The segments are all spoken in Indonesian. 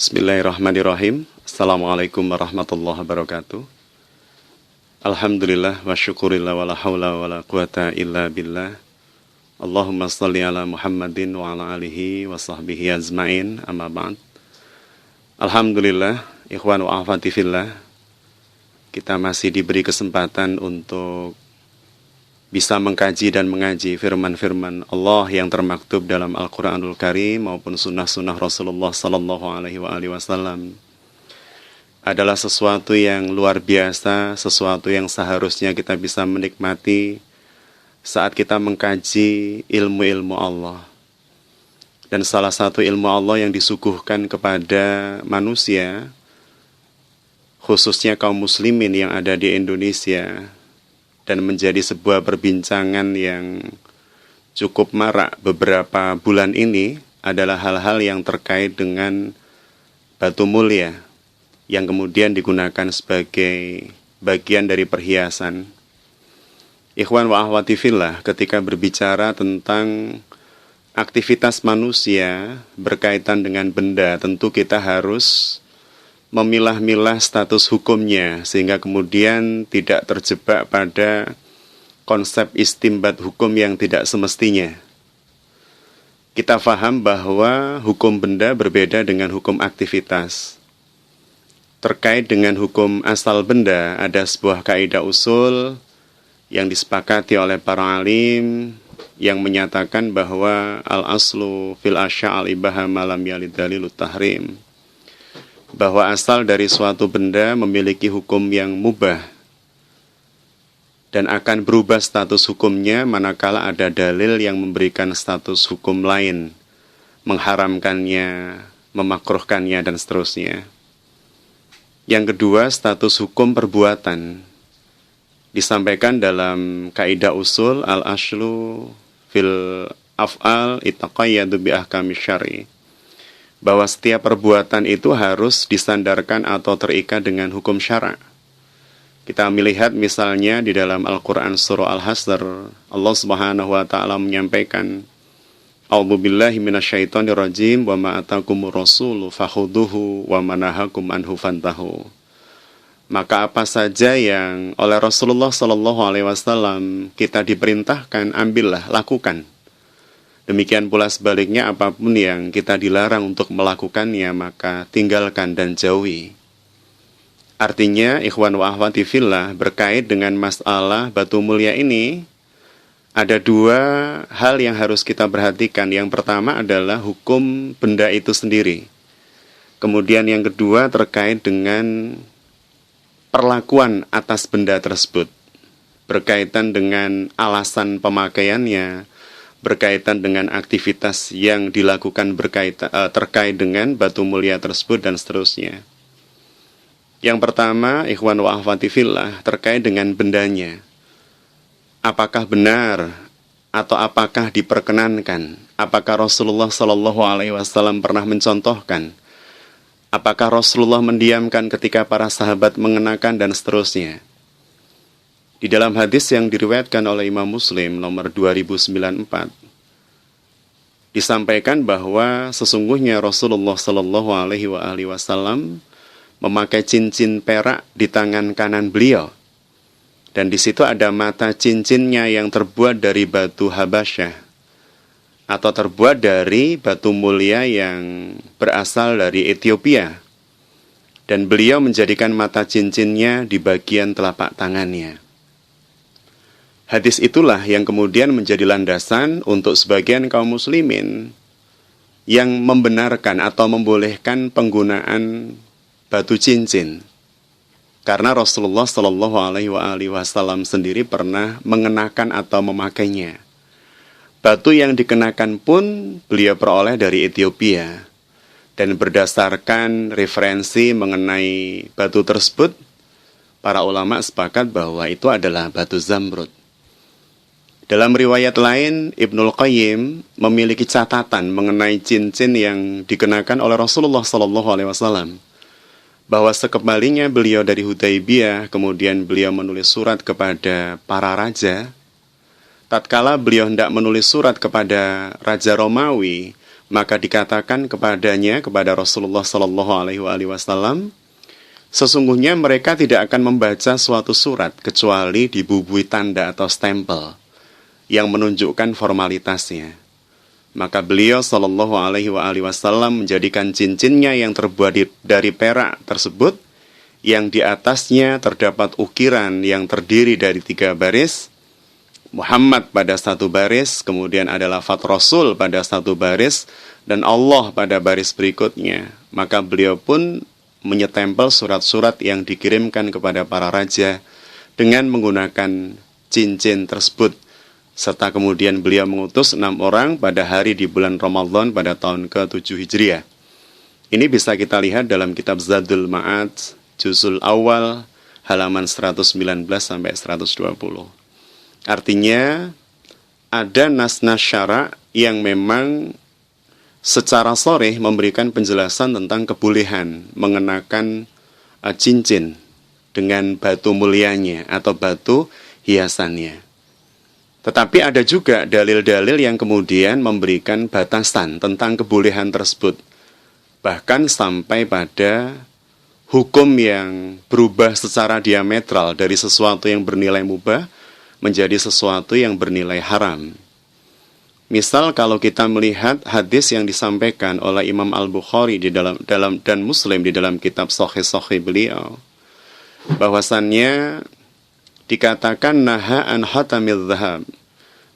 Bismillahirrahmanirrahim. Assalamualaikum warahmatullahi wabarakatuh. Alhamdulillah wa syukurillah wa la hawla wa la quwata illa billah. Allahumma salli ala Muhammadin wa ala alihi wa sahbihi azma'in, amma ba'd. Alhamdulillah, ikhwan wa akhwati fillah, kita masih diberi kesempatan untuk bisa mengkaji dan mengaji firman-firman Allah yang termaktub dalam Al-Quranul Karim maupun sunnah-sunnah Rasulullah Sallallahu Alaihi Wasallam. Adalah sesuatu yang luar biasa, sesuatu yang seharusnya kita bisa menikmati saat kita mengkaji ilmu-ilmu Allah. Dan salah satu ilmu Allah yang disuguhkan kepada manusia, khususnya kaum muslimin yang ada di Indonesia, dan menjadi sebuah perbincangan yang cukup marak beberapa bulan ini adalah hal-hal yang terkait dengan batu mulia yang kemudian digunakan sebagai bagian dari perhiasan. Ikhwan wa akhwati fillah, ketika berbicara tentang aktivitas manusia berkaitan dengan benda, tentu kita harus memilah-milah status hukumnya sehingga kemudian tidak terjebak pada konsep istimbat hukum yang tidak semestinya. Kita faham bahwa hukum benda berbeda dengan hukum aktivitas. Terkait dengan hukum asal benda, ada sebuah kaidah usul yang disepakati oleh para alim yang menyatakan bahwa al-aslu fil asya' al-ibaha ma lam yalid dalilut tahrim, bahwa asal dari suatu benda memiliki hukum yang mubah dan akan berubah status hukumnya manakala ada dalil yang memberikan status hukum lain, mengharamkannya, memakruhkannya, dan seterusnya. Yang kedua, status hukum perbuatan disampaikan dalam kaidah usul al-aslu fil af'al itaqayyadu bi ahkami syar'i, bahwa setiap perbuatan itu harus disandarkan atau terikat dengan hukum syara'. Kita melihat misalnya di dalam Al-Quran surah Al-Hasr, Allah Subhanahu wa ta'ala menyampaikan, A'udzubillahi minasyaitonirrajim wa ma atakumur rasulu fakhuduhu wa manahakum anhu fantahu. Maka apa saja yang oleh Rasulullah sallallahu alaihi wasallam kita diperintahkan, ambillah, lakukan. Demikian pula sebaliknya, apapun yang kita dilarang untuk melakukannya, maka tinggalkan dan jauhi. Artinya, ikhwan wa akhwati fillah, berkait dengan masalah batu mulia ini, ada dua hal yang harus kita perhatikan. Yang pertama adalah hukum benda itu sendiri. Kemudian yang kedua terkait dengan perlakuan atas benda tersebut, berkaitan dengan alasan pemakaiannya, berkaitan dengan aktivitas yang dilakukan terkait dengan batu mulia tersebut, dan seterusnya. Yang pertama, ikhwan wa akhwati fillah, terkait dengan bendanya. Apakah benar atau apakah diperkenankan? Apakah Rasulullah Shallallahu Alaihi Wasallam pernah mencontohkan? Apakah Rasulullah mendiamkan ketika para sahabat mengenakan, dan seterusnya? Di dalam hadis yang diriwayatkan oleh Imam Muslim nomor 2094 disampaikan bahwa sesungguhnya Rasulullah Shallallahu Alaihi Wasallam memakai cincin perak di tangan kanan beliau, dan di situ ada mata cincinnya yang terbuat dari batu Habasyah atau terbuat dari batu mulia yang berasal dari Ethiopia, dan beliau menjadikan mata cincinnya di bagian telapak tangannya. Hadis itulah yang kemudian menjadi landasan untuk sebagian kaum muslimin yang membenarkan atau membolehkan penggunaan batu cincin. Karena Rasulullah Shallallahu Alaihi Wasallam sendiri pernah mengenakan atau memakainya. Batu yang dikenakan pun beliau peroleh dari Ethiopia. Dan berdasarkan referensi mengenai batu tersebut, para ulama sepakat bahwa itu adalah batu zamrud. Dalam riwayat lain, Ibnul Qayyim memiliki catatan mengenai cincin yang dikenakan oleh Rasulullah SAW, bahwa sekembalinya beliau dari Hudaybiyah, kemudian beliau menulis surat kepada para raja. Tatkala beliau hendak menulis surat kepada Raja Romawi, maka dikatakan kepadanya, kepada Rasulullah Sallallahu Alaihi Wasallam, sesungguhnya mereka tidak akan membaca suatu surat kecuali dibubui tanda atau stempel yang menunjukkan formalitasnya. Maka beliau Sallallahu Alaihi Wasallam menjadikan cincinnya yang terbuat dari perak tersebut, yang di atasnya terdapat ukiran yang terdiri dari 3 baris, Muhammad pada 1 baris, kemudian ada lafaz Rasul pada 1 baris, dan Allah pada baris berikutnya. Maka beliau pun menyetempel surat-surat yang dikirimkan kepada para raja dengan menggunakan cincin tersebut, serta kemudian beliau mengutus 6 orang pada hari di bulan Ramadan pada tahun ke-7 Hijriah. Ini bisa kita lihat dalam kitab Zadul Ma'ad, juzul awal, halaman 119 sampai 120. Artinya, ada nas-nas syara' yang memang secara sharih memberikan penjelasan tentang kebolehan mengenakan cincin dengan batu mulianya atau batu hiasannya. Tetapi ada juga dalil-dalil yang kemudian memberikan batasan tentang kebolehan tersebut, bahkan sampai pada hukum yang berubah secara diametral dari sesuatu yang bernilai mubah menjadi sesuatu yang bernilai haram. Misal kalau kita melihat hadis yang disampaikan oleh Imam Al-Bukhari dan Muslim di dalam kitab Sahih beliau, bahwasannya dikatakan naha an hatamil dhahab,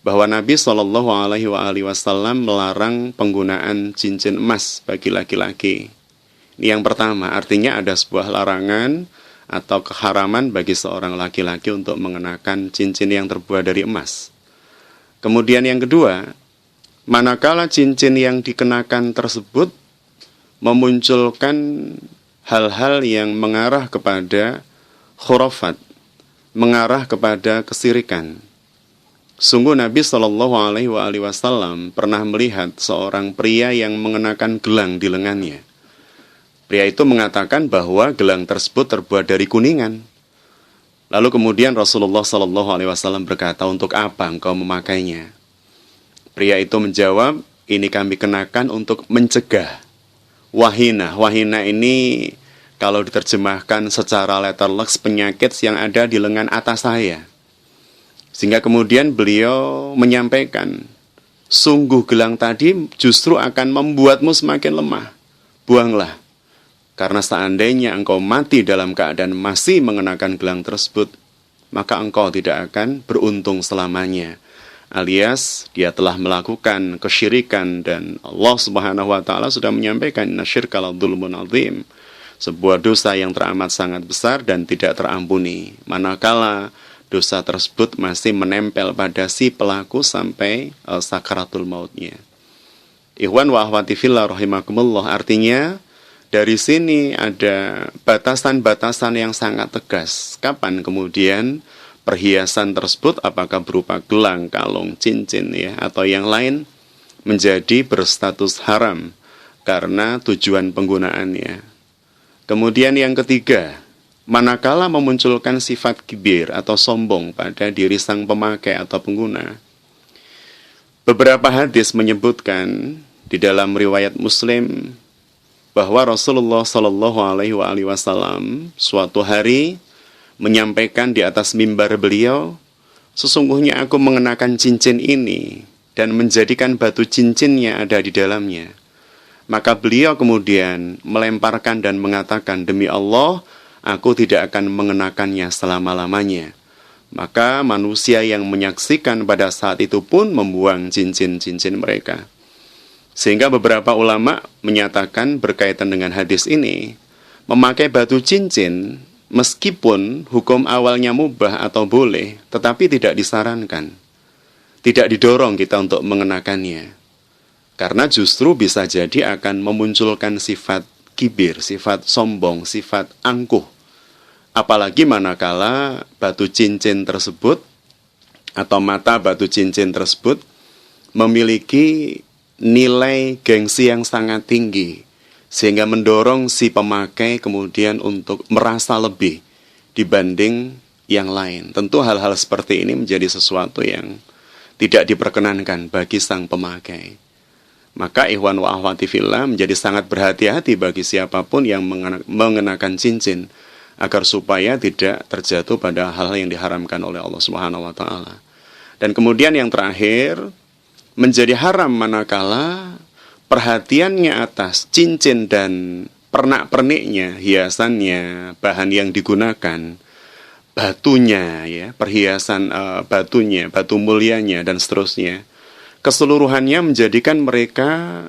bahwa Nabi Shallallahu Alaihi Wasallam melarang penggunaan cincin emas bagi laki-laki. Ini yang pertama, artinya ada sebuah larangan atau keharaman bagi seorang laki-laki untuk mengenakan cincin yang terbuat dari emas. Kemudian yang kedua, manakala cincin yang dikenakan tersebut memunculkan hal-hal yang mengarah kepada khurafat, mengarah kepada kesirikan. Sungguh Nabi Shallallahu Alaihi Wasallam pernah melihat seorang pria yang mengenakan gelang di lengannya. Pria itu mengatakan bahwa gelang tersebut terbuat dari kuningan. Lalu kemudian Rasulullah Shallallahu Alaihi Wasallam berkata, untuk apa engkau memakainya? Pria itu menjawab, ini kami kenakan untuk mencegah wahina. Wahina ini kalau diterjemahkan secara letterleks, penyakit yang ada di lengan atas saya. Sehingga kemudian beliau menyampaikan, sungguh gelang tadi justru akan membuatmu semakin lemah. Buanglah. Karena seandainya engkau mati dalam keadaan masih mengenakan gelang tersebut, maka engkau tidak akan beruntung selamanya. Alias dia telah melakukan kesyirikan, dan Allah Subhanahu wa taala sudah menyampaikan nasyirka la dzulmun adzim, sebuah dosa yang teramat sangat besar dan tidak terampuni. Manakala dosa tersebut masih menempel pada si pelaku sampai sakaratul mautnya. Ikhwan wa akhwati fillah rahimakumullah, artinya dari sini ada batasan-batasan yang sangat tegas. Kapan kemudian perhiasan tersebut, apakah berupa gelang, kalung, cincin ya, atau yang lain, menjadi berstatus haram karena tujuan penggunaannya. Kemudian yang ketiga, manakala memunculkan sifat kibir atau sombong pada diri sang pemakai atau pengguna. Beberapa hadis menyebutkan di dalam riwayat Muslim bahwa Rasulullah Shallallahu Alaihi Wasallam suatu hari menyampaikan di atas mimbar beliau, sesungguhnya aku mengenakan cincin ini dan menjadikan batu cincinnya ada di dalamnya. Maka beliau kemudian melemparkan dan mengatakan, demi Allah, aku tidak akan mengenakannya selama-lamanya. Maka manusia yang menyaksikan pada saat itu pun membuang cincin-cincin mereka. Sehingga beberapa ulama menyatakan berkaitan dengan hadis ini, memakai batu cincin meskipun hukum awalnya mubah atau boleh, tetapi tidak disarankan. Tidak didorong kita untuk mengenakannya. Karena justru bisa jadi akan memunculkan sifat kibir, sifat sombong, sifat angkuh. Apalagi manakala batu cincin tersebut atau mata batu cincin tersebut memiliki nilai gengsi yang sangat tinggi, sehingga mendorong si pemakai kemudian untuk merasa lebih dibanding yang lain. Tentu hal-hal seperti ini menjadi sesuatu yang tidak diperkenankan bagi sang pemakai. Maka ikhwan wa akhwati fillah menjadi sangat berhati-hati bagi siapapun yang mengenakan cincin agar supaya tidak terjatuh pada hal-hal yang diharamkan oleh Allah Subhanahu wa taala. Dan kemudian yang terakhir, menjadi haram manakala perhatiannya atas cincin dan pernak-perniknya, hiasannya, bahan yang digunakan, batunya, ya, perhiasan batunya, batu mulianya dan seterusnya, keseluruhannya menjadikan mereka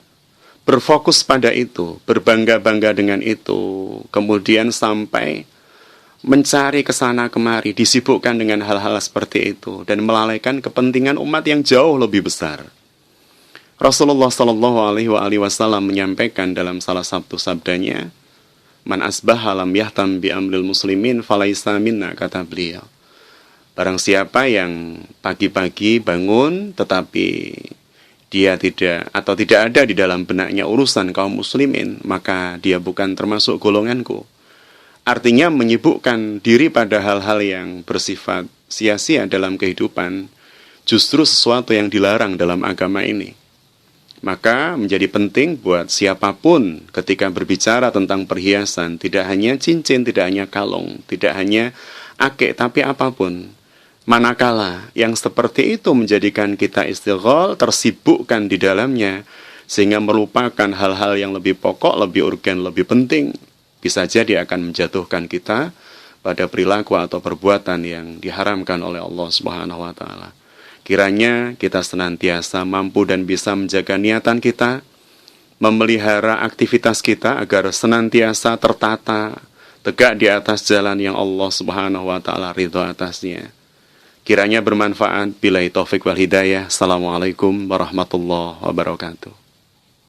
berfokus pada itu, berbangga-bangga dengan itu, kemudian sampai mencari kesana kemari, disibukkan dengan hal-hal seperti itu dan melalaikan kepentingan umat yang jauh lebih besar. Rasulullah Shallallahu Alaihi Wasallam menyampaikan dalam salah satu sabdanya, "Man asbaha lam yahtam bi amril muslimin falaisa minna," kata beliau. Barang siapa yang pagi-pagi bangun tetapi dia tidak ada di dalam benaknya urusan kaum muslimin, maka dia bukan termasuk golonganku. Artinya menyibukkan diri pada hal-hal yang bersifat sia-sia dalam kehidupan justru sesuatu yang dilarang dalam agama ini. Maka menjadi penting buat siapapun ketika berbicara tentang perhiasan, tidak hanya cincin, tidak hanya kalung, tidak hanya akik, tapi apapun. Manakala yang seperti itu menjadikan kita istighol, tersibukkan di dalamnya, sehingga melupakan hal-hal yang lebih pokok, lebih urgen, lebih penting, bisa jadi akan menjatuhkan kita pada perilaku atau perbuatan yang diharamkan oleh Allah Subhanahu wa taala. Kiranya kita senantiasa mampu dan bisa menjaga niatan kita, memelihara aktivitas kita agar senantiasa tertata, tegak di atas jalan yang Allah Subhanahu wa taala ridha atasnya. Kiranya bermanfaat. Billahi taufik wal hidayah. Assalamualaikum warahmatullahi wabarakatuh.